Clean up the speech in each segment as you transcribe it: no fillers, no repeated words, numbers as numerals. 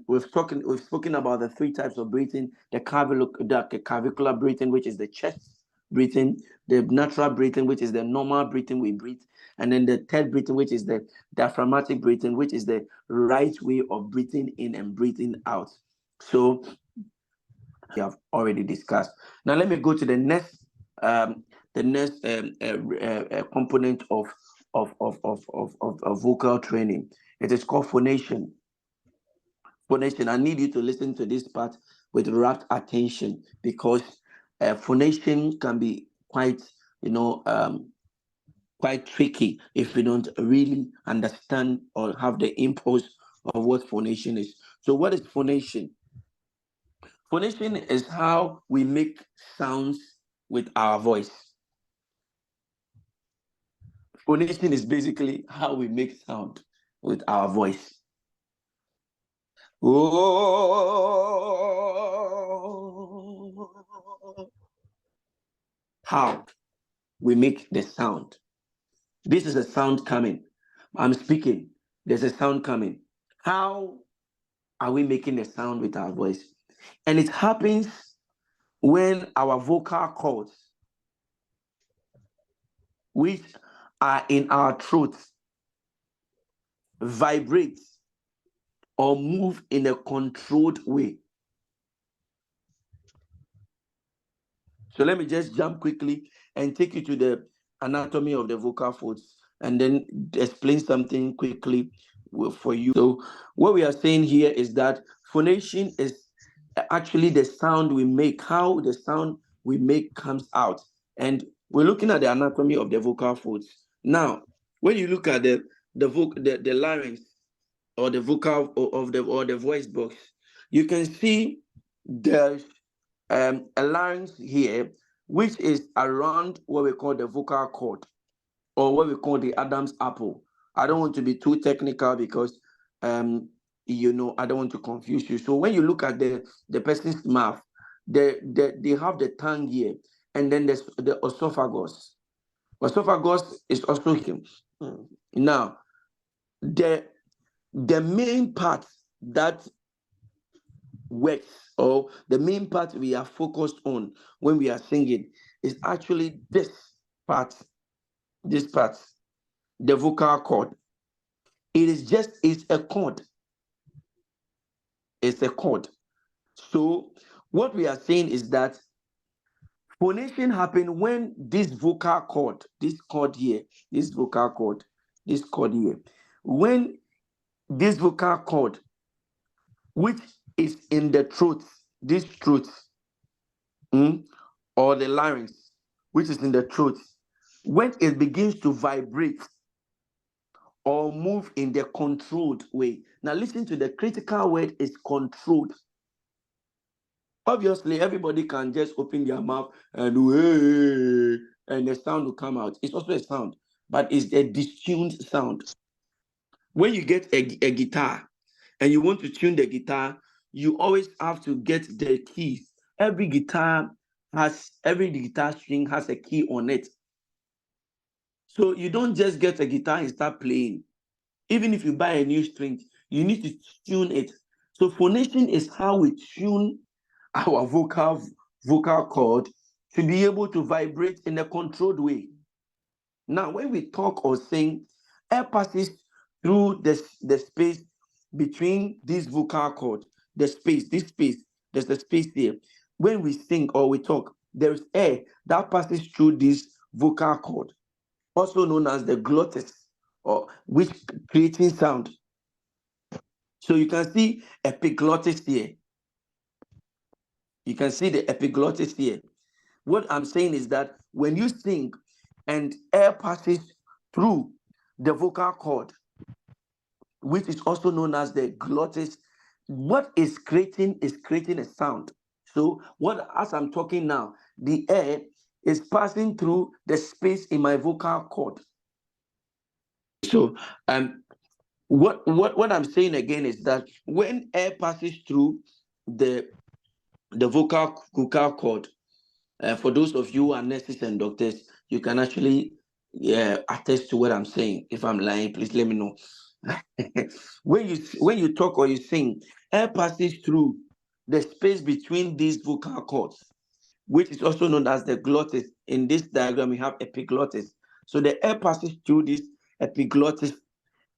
we've spoken about the three types of breathing: the clavicular breathing, which is the chest breathing; the natural breathing, which is the normal breathing we breathe; and then the third breathing, which is the diaphragmatic breathing, which is the right way of breathing in and breathing out. So we have already discussed. Now let me go to the next component of vocal training. It is called phonation. Phonation. I need you to listen to this part with rapt attention, because phonation can be quite, quite tricky if we don't really understand or have the impulse of what phonation is. So, what is phonation? Phonation is how we make sounds with our voice. Phonation is basically how we make sound with our voice. Oh, how we make the sound. This is a sound coming. I'm speaking. There's a sound coming. How are we making a sound with our voice? And it happens when our vocal cords, which are in our throat, vibrate or move in a controlled way. So let me just jump quickly and take you to the anatomy of the vocal folds, and then explain something quickly for you. So what we are saying here is that phonation is actually the sound we make, how the sound we make comes out. And we're looking at the anatomy of the vocal folds. Now, when you look at the larynx, or the vocal or the voice box, you can see there's a larynx here, which is around what we call the vocal cord, or what we call the Adam's apple. I don't want to be too technical, because I don't want to confuse you. So when you look at the person's mouth, they have the tongue here, and then there's the esophagus. Esophagus is also here. Now, the main part that works, or the main part we are focused on when we are singing, is actually this part, the vocal cord. It's a cord. It's a cord. So what we are saying is that phonation happens when this vocal cord, this cord here, this cord here, when this vocal cord, which is in the throat, this throat, or the larynx, which is in the throat, when it begins to vibrate or move in the controlled way. Now listen to the critical word is controlled. Obviously, everybody can just open their mouth and and the sound will come out. It's also a sound, but it's a distuned sound. When you get a guitar and you want to tune the guitar, you always have to get the keys. Every guitar string has a key on it. So you don't just get a guitar and start playing. Even if you buy a new string, you need to tune it. So phonation is how we tune our vocal cord to be able to vibrate in a controlled way. Now, when we talk or sing, air passes through the space between this vocal cord, there's the space there. When we sing or we talk, there is air that passes through this vocal cord, also known as the glottis, or which creating sound. So you can see epiglottis here. You can see the epiglottis here. What I'm saying is that when you sing and air passes through the vocal cord, which is also known as the glottis, what is creating a sound. So as I'm talking now, the air is passing through the space in my vocal cord. So what I'm saying again is that when air passes through the vocal cord, for those of you who are nurses and doctors, you can actually attest to what I'm saying. If I'm lying, please let me know. When you talk or you sing, air passes through the space between these vocal cords, which is also known as the glottis. In this diagram, we have epiglottis. So the air passes through this epiglottis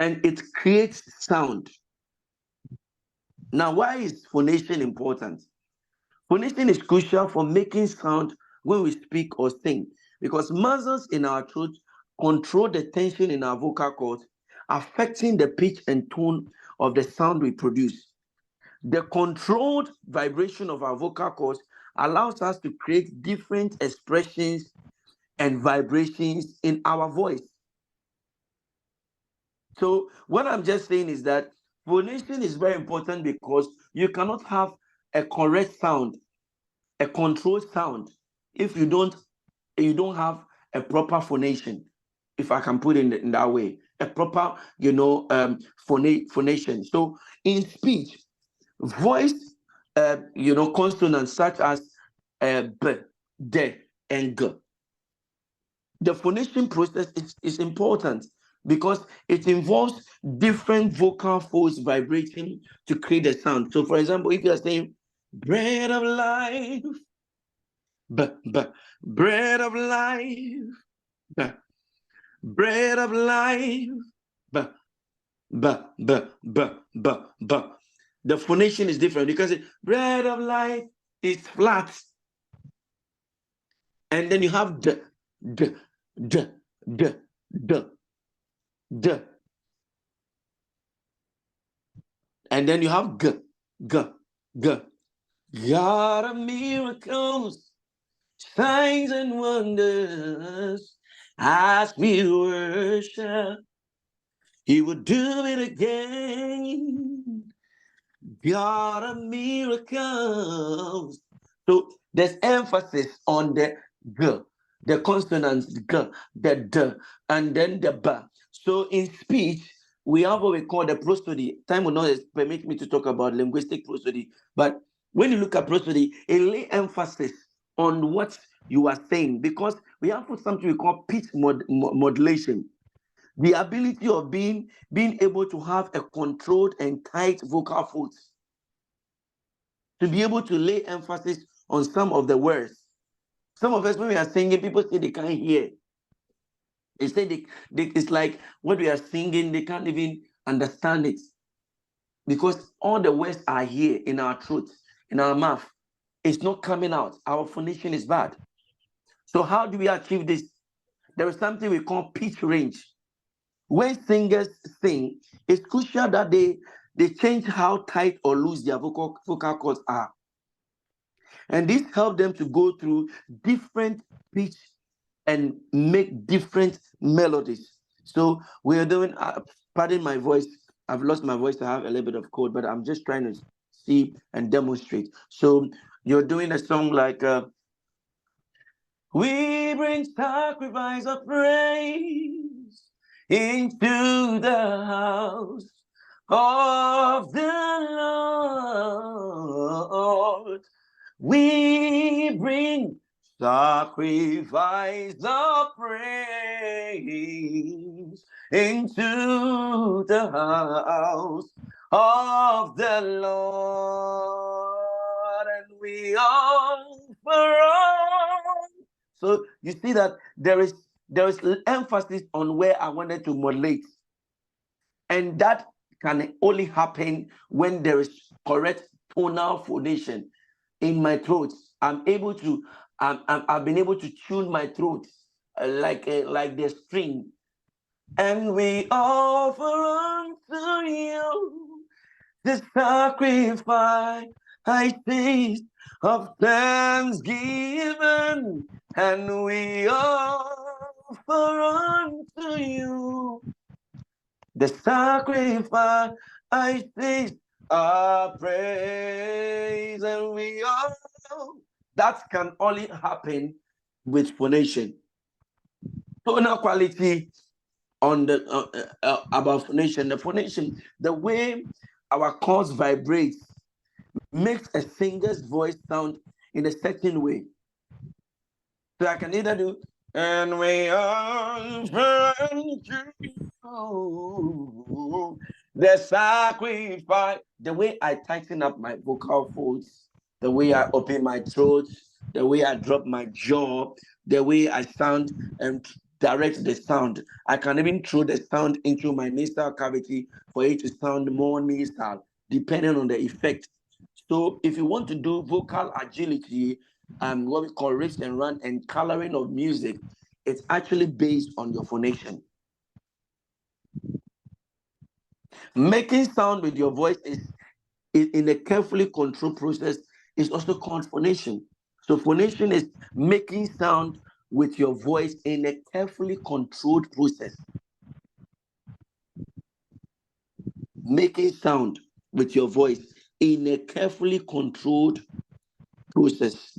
and it creates sound. Now, why is phonation important? Phonation is crucial for making sound when we speak or sing, because muscles in our throat control the tension in our vocal cords, affecting the pitch and tone of the sound we produce. The controlled vibration of our vocal cords allows us to create different expressions and vibrations in our voice. So what I'm just saying is that phonation is very important because you cannot have a correct sound, a controlled sound, if you don't have a proper phonation, if I can put it in that way, a proper phonation. So in speech, voice consonants such as b, d, and g. The phonation process is important because it involves different vocal folds vibrating to create a sound. So, for example, if you are saying bread of life, b, b, bread of life, b, bread of life, b, b, b, b, b, b. The phonation is different because bread of life is flat. And then you have d, d, d, d, d, d. And then you have g, g, g. God of miracles, signs and wonders, as we worship, He will do it again. God of miracles. So there's emphasis on the g, the consonants, the g, the d, and then the b. So in speech, we have what we call the prosody. Time will not permit me to talk about linguistic prosody, but when you look at prosody, it lay emphasis on what you are saying, because we have put something we call pitch modulation. The ability of being able to have a controlled and tight vocal folds, to be able to lay emphasis on some of the words. Some of us, when we are singing, people say they can't hear. They say it's like what we are singing, they can't even understand it, because all the words are here in our throat, in our mouth. It's not coming out. Our phonation is bad. So how do we achieve this? There is something we call pitch range. When singers sing, it's crucial that they change how tight or loose their vocal cords are. And this helps them to go through different pitch and make different melodies. So we're doing, pardon my voice, I've lost my voice, I have a little bit of cold, but I'm just trying to see and demonstrate. So you're doing a song like, we bring sacrifice of praise into the house of the Lord. We bring sacrifice of praise into the house of the Lord, and we offer all. So you see that there is emphasis on where I wanted to modulate, and that can only happen when there is correct tonal phonation in my throat. I've been able to tune my throat like the string. And we offer unto you the sacrifice of thanksgiving, and we offer unto you the sacrifice of praise, and we all. That can only happen with phonation. Tonal quality on the about phonation. The phonation, the way our cords vibrate, makes a singer's voice sound in a certain way. So I can either do, and we offer unto you The sacrifice, the way I tighten up my vocal folds, the way I open my throat, the way I drop my jaw, the way I sound and direct the sound. I can even throw the sound into my nasal cavity for it to sound more nasal, depending on the effect. So, if you want to do vocal agility, what we call riff and run and coloring of music, it's actually based on your phonation. Making sound with your voice is in a carefully controlled process is also called phonation. So phonation is making sound with your voice in a carefully controlled process. Making sound with your voice in a carefully controlled process.